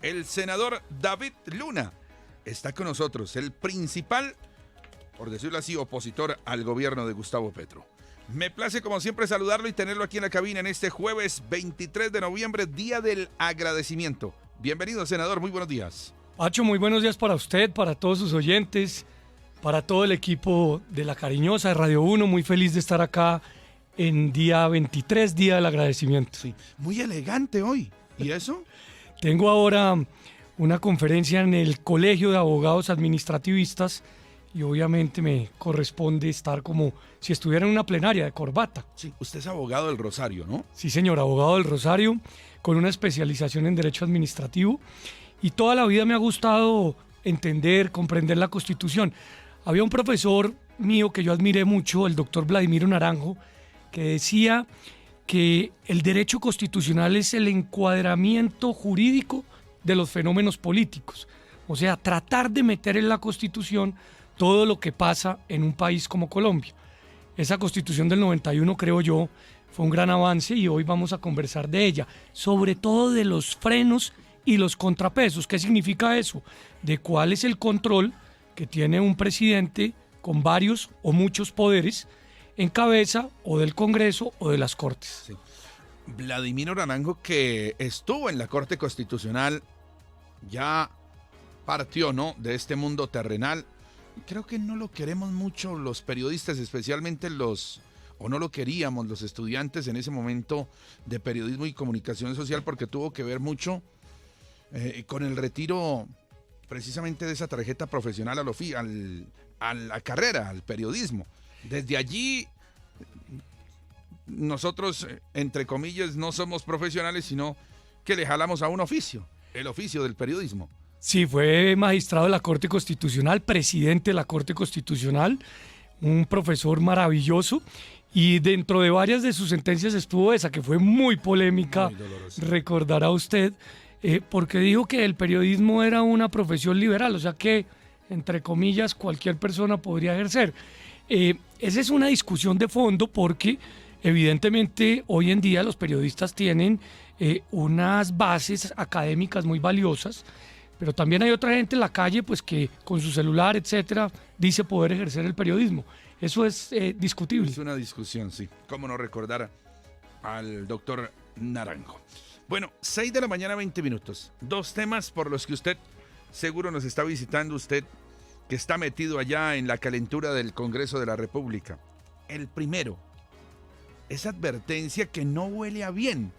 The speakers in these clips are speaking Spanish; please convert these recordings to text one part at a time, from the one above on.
el senador David Luna está con nosotros, el principal, por decirlo así, opositor al gobierno de Gustavo Petro. Me place como siempre saludarlo y tenerlo aquí en la cabina en este jueves 23 de noviembre, Día del Agradecimiento. Bienvenido, senador, muy buenos días. Pacho, muy buenos días para usted, para todos sus oyentes, para todo el equipo de La Cariñosa de Radio 1, muy feliz de estar acá en día 23, Día del Agradecimiento. Sí, muy elegante hoy. ¿Y eso? Tengo ahora una conferencia en el Colegio de Abogados Administrativistas y obviamente me corresponde estar como si estuviera en una plenaria de corbata. Sí, usted es abogado del Rosario, ¿no? Sí, señor, abogado del Rosario, con una especialización en Derecho Administrativo, y toda la vida me ha gustado entender, comprender la Constitución. Había un profesor mío que yo admiré mucho, el doctor Vladimiro Naranjo, que decía que el derecho constitucional es el encuadramiento jurídico de los fenómenos políticos. O sea, tratar de meter en la Constitución todo lo que pasa en un país como Colombia. Esa Constitución del 91, creo yo, fue un gran avance y hoy vamos a conversar de ella, sobre todo de los frenos y los contrapesos. ¿Qué significa eso? De cuál es el control que tiene un presidente con varios o muchos poderes en cabeza o del Congreso o de las Cortes. Sí. Vladimiro Naranjo, que estuvo en la Corte Constitucional, ya partió, ¿no?, de este mundo terrenal. Creo que no lo queremos mucho los periodistas, especialmente o no lo queríamos los estudiantes en ese momento de periodismo y comunicación social, porque tuvo que ver mucho con el retiro precisamente de esa tarjeta profesional a la carrera, al periodismo. Desde allí, nosotros, entre comillas, no somos profesionales, sino que le jalamos a un oficio, el oficio del periodismo. Sí, fue magistrado de la Corte Constitucional, presidente de la Corte Constitucional, un profesor maravilloso, y dentro de varias de sus sentencias estuvo esa, que fue muy polémica, muy recordará usted, porque dijo que el periodismo era una profesión liberal, o sea que, entre comillas, cualquier persona podría ejercer. Esa es una discusión de fondo porque evidentemente hoy en día los periodistas tienen unas bases académicas muy valiosas, pero también hay otra gente en la calle pues que con su celular, etcétera, dice poder ejercer el periodismo. Eso es discutible. Es una discusión, sí. ¿Cómo no recordar al doctor Naranjo? Bueno, 6 de la mañana, 20 minutos. Dos temas por los que usted seguro nos está visitando, usted que está metido allá en la calentura del Congreso de la República. El primero, esa advertencia que no huele a bien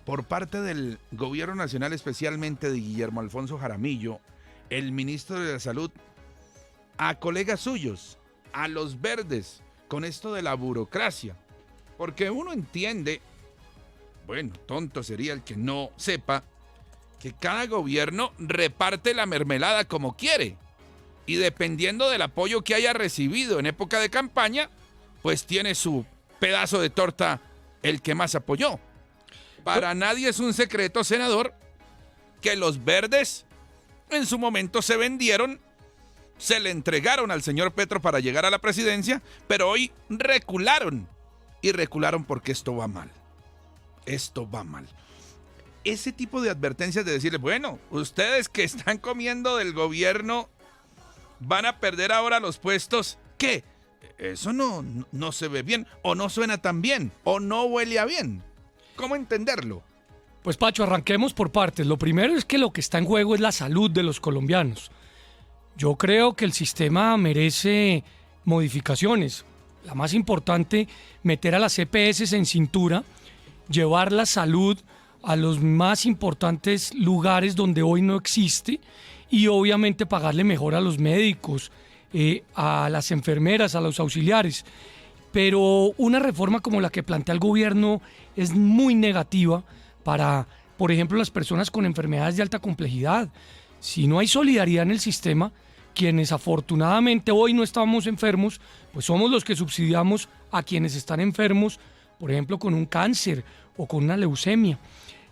por parte del Gobierno Nacional, especialmente de Guillermo Alfonso Jaramillo, el ministro de la Salud, a colegas suyos, a los verdes, con esto de la burocracia. Porque uno entiende, bueno, tonto sería el que no sepa, que cada gobierno reparte la mermelada como quiere. Y dependiendo del apoyo que haya recibido en época de campaña, pues tiene su pedazo de torta el que más apoyó. Para nadie es un secreto, senador, que los verdes en su momento se vendieron, se le entregaron al señor Petro para llegar a la presidencia, pero hoy recularon. Y recularon porque esto va mal. Esto va mal. Ese tipo de advertencias de decirle, bueno, ustedes que están comiendo del gobierno van a perder ahora los puestos. ¿Qué? Eso no se ve bien, o no suena tan bien, o no huele a bien. ¿Cómo entenderlo? Pues Pacho, arranquemos por partes. Lo primero es que lo que está en juego es la salud de los colombianos. Yo creo que el sistema merece modificaciones. La más importante, meter a las EPS en cintura, llevar la salud a los más importantes lugares donde hoy no existe y obviamente pagarle mejor a los médicos, a las enfermeras, a los auxiliares. Pero una reforma como la que plantea el gobierno es muy negativa para, por ejemplo, las personas con enfermedades de alta complejidad. Si no hay solidaridad en el sistema, quienes afortunadamente hoy no estamos enfermos, pues somos los que subsidiamos a quienes están enfermos, por ejemplo, con un cáncer o con una leucemia.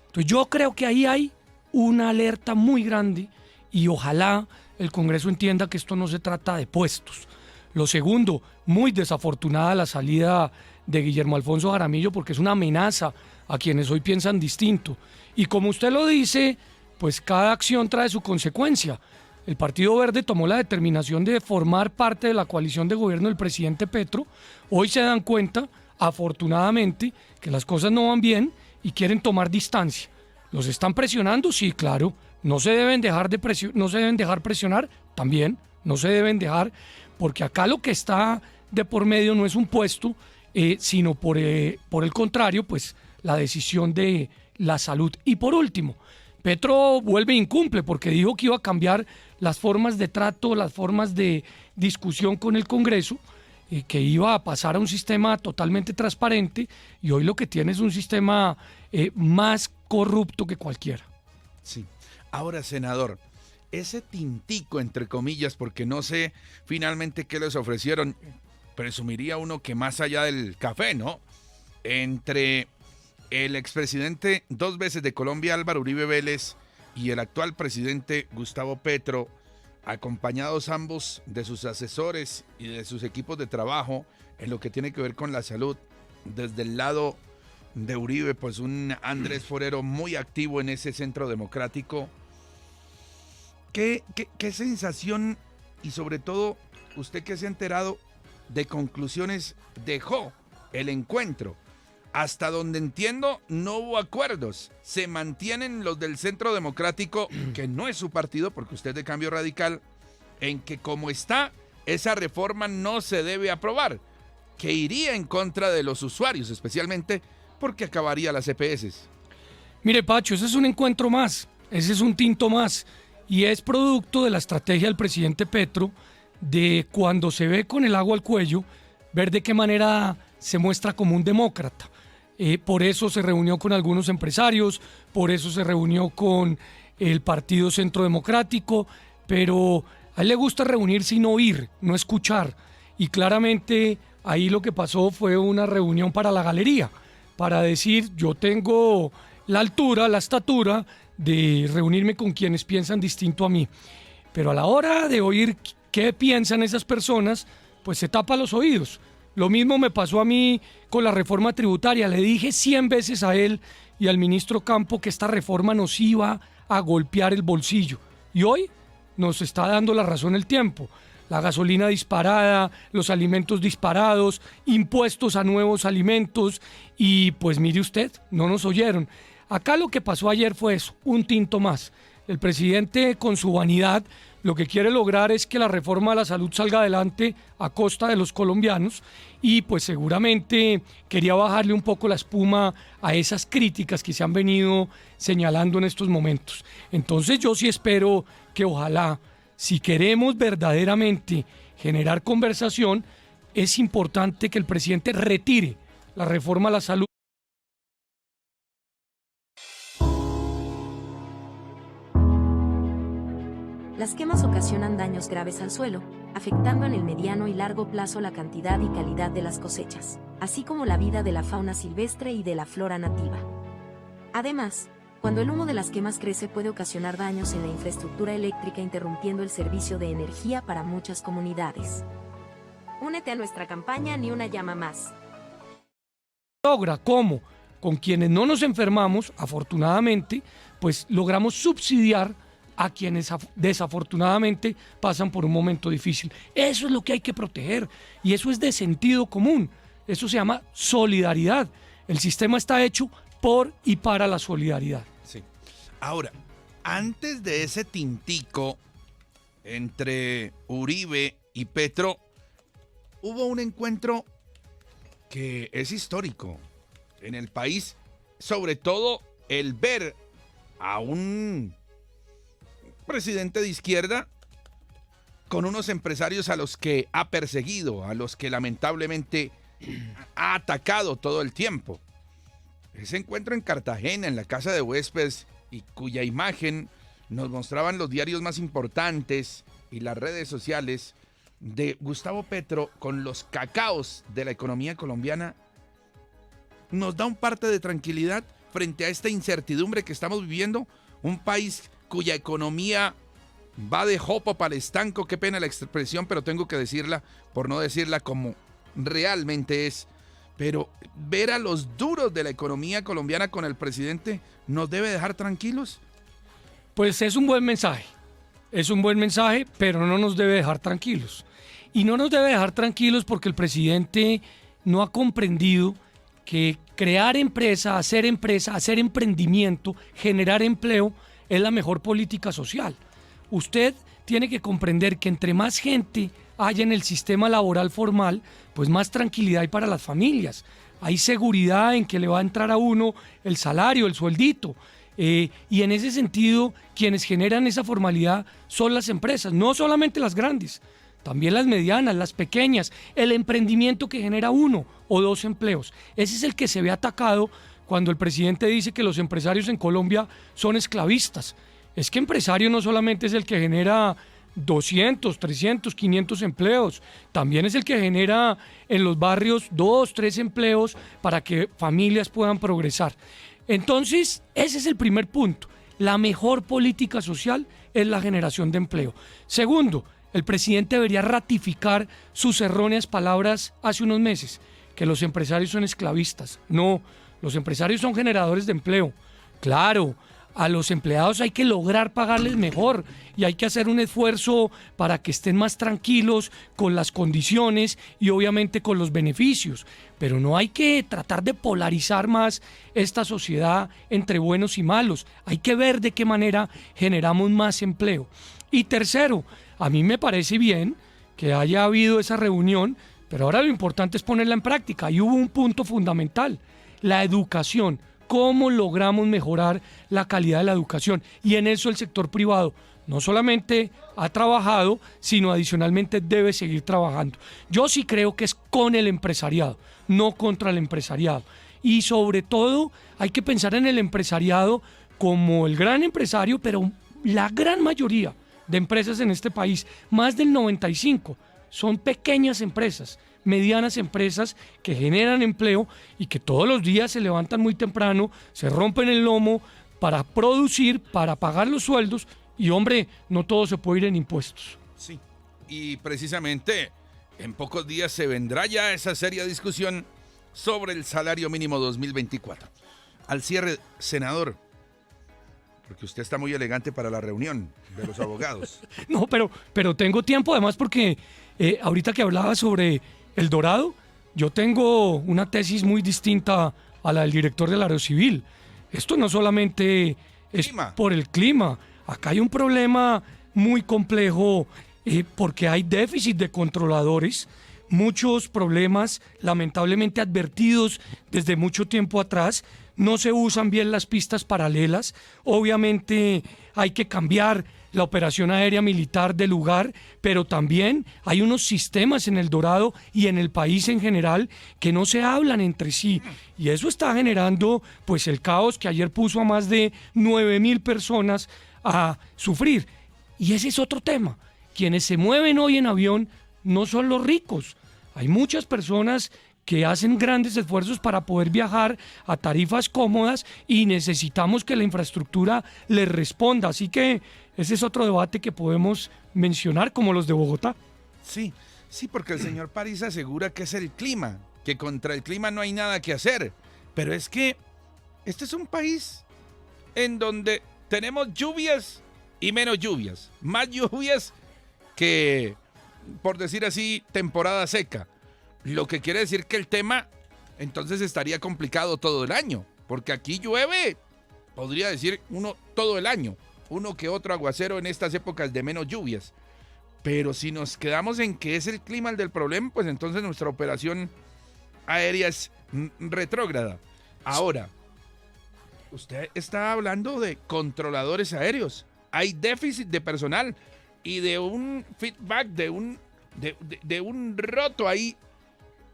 Entonces yo creo que ahí hay una alerta muy grande y ojalá el Congreso entienda que esto no se trata de puestos. Lo segundo, muy desafortunada la salida de Guillermo Alfonso Jaramillo porque es una amenaza a quienes hoy piensan distinto. Y como usted lo dice, pues cada acción trae su consecuencia. El Partido Verde tomó la determinación de formar parte de la coalición de gobierno del presidente Petro. Hoy se dan cuenta, afortunadamente, que las cosas no van bien y quieren tomar distancia. ¿Los están presionando? Sí, claro. No se deben dejar no se deben dejar presionar, también. No se deben dejar, porque acá lo que está de por medio no es un puesto, sino por el contrario, pues la decisión de la salud. Y por último, Petro vuelve e incumple porque dijo que iba a cambiar las formas de trato, las formas de discusión con el Congreso, que iba a pasar a un sistema totalmente transparente, y hoy lo que tiene es un sistema más corrupto que cualquiera. Sí. Ahora, senador, ese tintico, entre comillas, porque no sé finalmente qué les ofrecieron, presumiría uno que más allá del café, ¿no? Entre el expresidente 2 veces de Colombia, Álvaro Uribe Vélez, y el actual presidente Gustavo Petro, acompañados ambos de sus asesores y de sus equipos de trabajo en lo que tiene que ver con la salud. Desde el lado de Uribe, pues un Andrés Forero muy activo en ese centro democrático. ¿Qué sensación, y sobre todo usted que se ha enterado, de conclusiones dejó el encuentro? Hasta donde entiendo, no hubo acuerdos. Se mantienen los del Centro Democrático, que no es su partido, porque usted es de Cambio Radical, en que como está, esa reforma no se debe aprobar, que iría en contra de los usuarios, especialmente porque acabaría las EPS. Mire, Pacho, ese es un encuentro más, ese es un tinto más, y es producto de la estrategia del presidente Petro de, cuando se ve con el agua al cuello, ver de qué manera se muestra como un demócrata. Por eso se reunió con algunos empresarios, por eso se reunió con el Partido Centro Democrático, pero a él le gusta reunirse y no oír, no escuchar. Y claramente ahí lo que pasó fue una reunión para la galería, para decir: yo tengo la altura, la estatura de reunirme con quienes piensan distinto a mí. Pero a la hora de oír qué piensan esas personas, pues se tapa los oídos. Lo mismo me pasó a mí con la reforma tributaria. Le dije 100 veces a él y al ministro Campo que esta reforma nos iba a golpear el bolsillo. Y hoy nos está dando la razón el tiempo. La gasolina disparada, los alimentos disparados, impuestos a nuevos alimentos, y pues mire usted, no nos oyeron. Acá lo que pasó ayer fue eso, un tinto más. El presidente, con su vanidad, lo que quiere lograr es que la reforma a la salud salga adelante a costa de los colombianos, y pues seguramente quería bajarle un poco la espuma a esas críticas que se han venido señalando en estos momentos. Entonces yo sí espero que, ojalá, si queremos verdaderamente generar conversación, es importante que el presidente retire la reforma a la salud. Las quemas ocasionan daños graves al suelo, afectando en el mediano y largo plazo la cantidad y calidad de las cosechas, así como la vida de la fauna silvestre y de la flora nativa. Además, cuando el humo de las quemas crece, puede ocasionar daños en la infraestructura eléctrica, interrumpiendo el servicio de energía para muchas comunidades. Únete a nuestra campaña Ni una llama más. Logra, ¿cómo? Con quienes no nos enfermamos, afortunadamente, pues logramos subsidiar a quienes desafortunadamente pasan por un momento difícil. Eso es lo que hay que proteger, y eso es de sentido común. Eso se llama solidaridad. El sistema está hecho por y para la solidaridad. Sí. Ahora, antes de ese tintico entre Uribe y Petro, hubo un encuentro que es histórico en el país, sobre todo el ver a un presidente de izquierda con unos empresarios a los que ha perseguido, a los que lamentablemente ha atacado todo el tiempo. Ese encuentro en Cartagena, en la casa de huéspedes, y cuya imagen nos mostraban los diarios más importantes y las redes sociales, de Gustavo Petro con los cacaos de la economía colombiana, nos da un parte de tranquilidad frente a esta incertidumbre que estamos viviendo. Un país cuya economía va de jopo para el estanco. Qué pena la expresión, pero tengo que decirla por no decirla como realmente es. Pero ver a los duros de la economía colombiana con el presidente nos debe dejar tranquilos. Pues es un buen mensaje. Es un buen mensaje, pero no nos debe dejar tranquilos. Y no nos debe dejar tranquilos porque el presidente no ha comprendido que crear empresa, hacer emprendimiento, generar empleo es la mejor política social. Usted tiene que comprender que entre más gente haya en el sistema laboral formal, pues más tranquilidad hay para las familias. Hay seguridad en que le va a entrar a uno el salario, el sueldito. Y en ese sentido, quienes generan esa formalidad son las empresas, no solamente las grandes, también las medianas, las pequeñas, el emprendimiento que genera 1 o 2 empleos. Ese es el que se ve atacado cuando el presidente dice que los empresarios en Colombia son esclavistas. Es que empresario no solamente es el que genera 200, 300, 500 empleos, también es el que genera en los barrios 2, 3 empleos para que familias puedan progresar. Entonces, ese es el primer punto. La mejor política social es la generación de empleo. Segundo, el presidente debería ratificar sus erróneas palabras hace unos meses, que los empresarios son esclavistas. No, los empresarios son generadores de empleo. Claro, a los empleados hay que lograr pagarles mejor y hay que hacer un esfuerzo para que estén más tranquilos con las condiciones y obviamente con los beneficios. Pero no hay que tratar de polarizar más esta sociedad entre buenos y malos. Hay que ver de qué manera generamos más empleo. Y tercero, a mí me parece bien que haya habido esa reunión, pero ahora lo importante es ponerla en práctica. Y hubo un punto fundamental, la educación. ¿Cómo logramos mejorar la calidad de la educación? Y en eso el sector privado no solamente ha trabajado, sino adicionalmente debe seguir trabajando. Yo sí creo que es con el empresariado, no contra el empresariado. Y sobre todo hay que pensar en el empresariado como el gran empresario, pero la gran mayoría de empresas en este país, más del 95%, son pequeñas empresas, medianas empresas que generan empleo y que todos los días se levantan muy temprano, se rompen el lomo para producir, para pagar los sueldos y, hombre, no todo se puede ir en impuestos. Sí, y precisamente en pocos días se vendrá ya esa seria discusión sobre el salario mínimo 2024. Al cierre, senador, porque usted está muy elegante para la reunión de los abogados. No, pero tengo tiempo además porque ahorita que hablaba sobre El Dorado, yo tengo una tesis muy distinta a la del director del Aerocivil. Esto no solamente es por el clima, acá hay un problema muy complejo porque hay déficit de controladores, muchos problemas lamentablemente advertidos desde mucho tiempo atrás, no se usan bien las pistas paralelas, obviamente hay que cambiar la operación aérea militar del lugar, pero también hay unos sistemas en El Dorado y en el país en general que no se hablan entre sí y eso está generando pues el caos que ayer puso a más de 9,000 personas a sufrir. Y ese es otro tema, quienes se mueven hoy en avión no son los ricos, hay muchas personas que hacen grandes esfuerzos para poder viajar a tarifas cómodas y necesitamos que la infraestructura les responda. Así que ese es otro debate que podemos mencionar como los de Bogotá. Sí, porque el señor París asegura que es el clima, que contra el clima no hay nada que hacer. Pero es que este es un país en donde tenemos lluvias y menos lluvias. Más lluvias que, por decir así, temporada seca. Lo que quiere decir que el tema entonces estaría complicado todo el año, porque aquí llueve, podría decir uno todo el año, uno que otro aguacero en estas épocas de menos lluvias. Pero si nos quedamos en que es el clima el del problema, pues entonces nuestra operación aérea es retrógrada. Ahora, usted está hablando de controladores aéreos. Hay déficit de personal y de un feedback, de un roto ahí.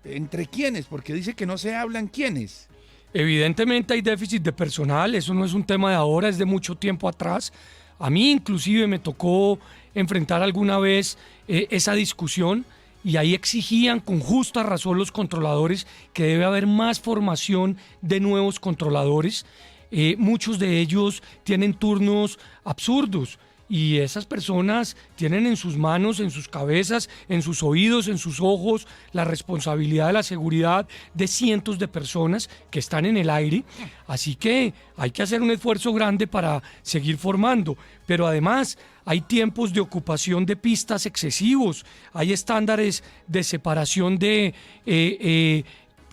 ¿Entre quiénes? Porque dice que no se hablan quiénes. Evidentemente hay déficit de personal, eso no es un tema de ahora, es de mucho tiempo atrás. A mí inclusive me tocó enfrentar alguna vez esa discusión y ahí exigían con justa razón los controladores que debe haber más formación de nuevos controladores. Muchos de ellos tienen turnos absurdos y esas personas tienen en sus manos, en sus cabezas, en sus oídos, en sus ojos, la responsabilidad de la seguridad de cientos de personas que están en el aire. Así que hay que hacer un esfuerzo grande para seguir formando, pero además hay tiempos de ocupación de pistas excesivos, hay estándares de separación de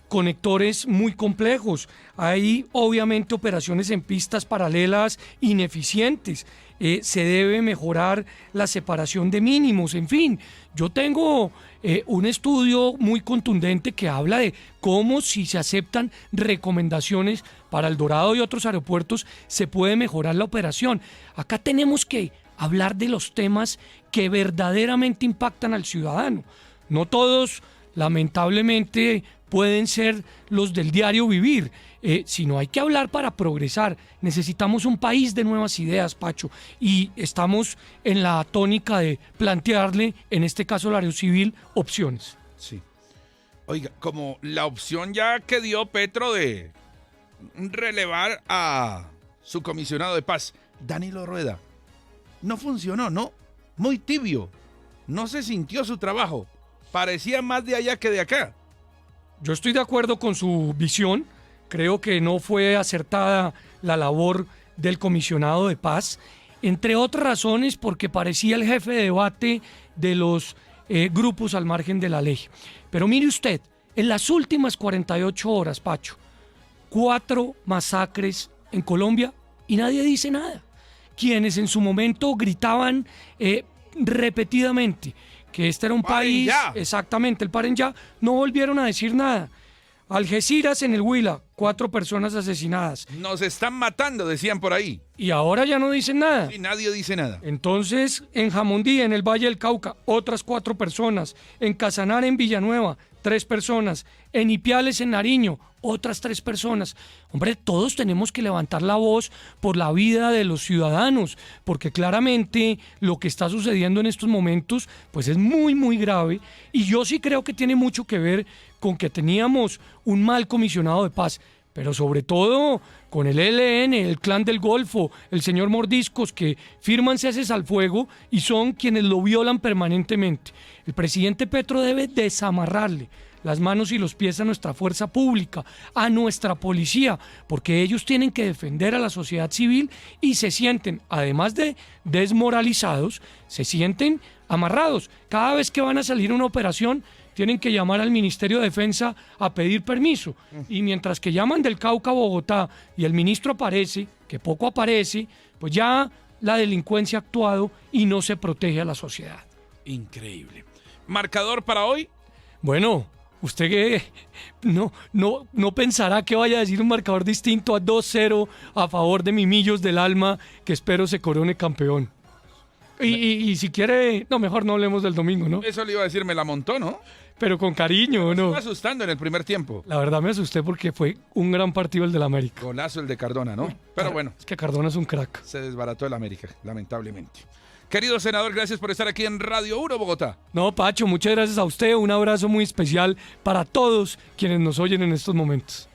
conectores muy complejos, hay obviamente operaciones en pistas paralelas ineficientes, se debe mejorar la separación de mínimos, en fin, yo tengo un estudio muy contundente que habla de cómo, si se aceptan recomendaciones para El Dorado y otros aeropuertos, se puede mejorar la operación. Acá tenemos que hablar de los temas que verdaderamente impactan al ciudadano. No todos, lamentablemente, pueden ser los del diario vivir, sino hay que hablar para progresar. Necesitamos un país de nuevas ideas, Pacho, y estamos en la tónica de plantearle, en este caso al Aerocivil, opciones. Sí. Oiga, como la opción ya que dio Petro de relevar a su comisionado de paz, Danilo Rueda, no funcionó, ¿no? Muy tibio. No se sintió su trabajo. Parecía más de allá que de acá. Yo estoy de acuerdo con su visión. Creo que no fue acertada la labor del comisionado de paz, entre otras razones porque parecía el jefe de debate de los grupos al margen de la ley. Pero mire usted, en las últimas 48 horas, Pacho, 4 masacres en Colombia y nadie dice nada. Quienes en su momento gritaban repetidamente que este era un país, ya. Exactamente, el paren ya, no volvieron a decir nada. Algeciras en el Huila, 4 personas asesinadas. Nos están matando, decían por ahí. Y ahora ya no dicen nada. Y nadie dice nada. Entonces, en Jamundí, en el Valle del Cauca, otras 4 personas. En Casanare, en Villanueva, 3 personas. En Ipiales, en Nariño, otras 3 personas. Hombre, todos tenemos que levantar la voz por la vida de los ciudadanos, porque claramente lo que está sucediendo en estos momentos, pues es muy, muy grave. Y yo sí creo que tiene mucho que ver con que teníamos un mal comisionado de paz, pero sobre todo con el ELN, el Clan del Golfo, el señor Mordiscos, que firman ceses al fuego y son quienes lo violan permanentemente. El presidente Petro debe desamarrarle las manos y los pies a nuestra fuerza pública, a nuestra policía, porque ellos tienen que defender a la sociedad civil y se sienten, además de desmoralizados, se sienten amarrados. Cada vez que van a salir a una operación, tienen que llamar al Ministerio de Defensa a pedir permiso. Y mientras que llaman del Cauca a Bogotá y el ministro aparece, que poco aparece, pues ya la delincuencia ha actuado y no se protege a la sociedad. Increíble. ¿Marcador para hoy? Bueno, usted no pensará que vaya a decir un marcador distinto a 2-0 a favor de Mimillos del Alma, que espero se corone campeón. Y si quiere, no, mejor no hablemos del domingo, ¿no? Eso le iba a decir, me la montó, ¿no? Pero con cariño, ¿no? Me estaba asustando en el primer tiempo. La verdad me asusté porque fue un gran partido el del América. Golazo el de Cardona, ¿no? Pero bueno. Es que Cardona es un crack. Se desbarató el América, lamentablemente. Querido senador, gracias por estar aquí en Radio 1 Bogotá. No, Pacho, muchas gracias a usted. Un abrazo muy especial para todos quienes nos oyen en estos momentos.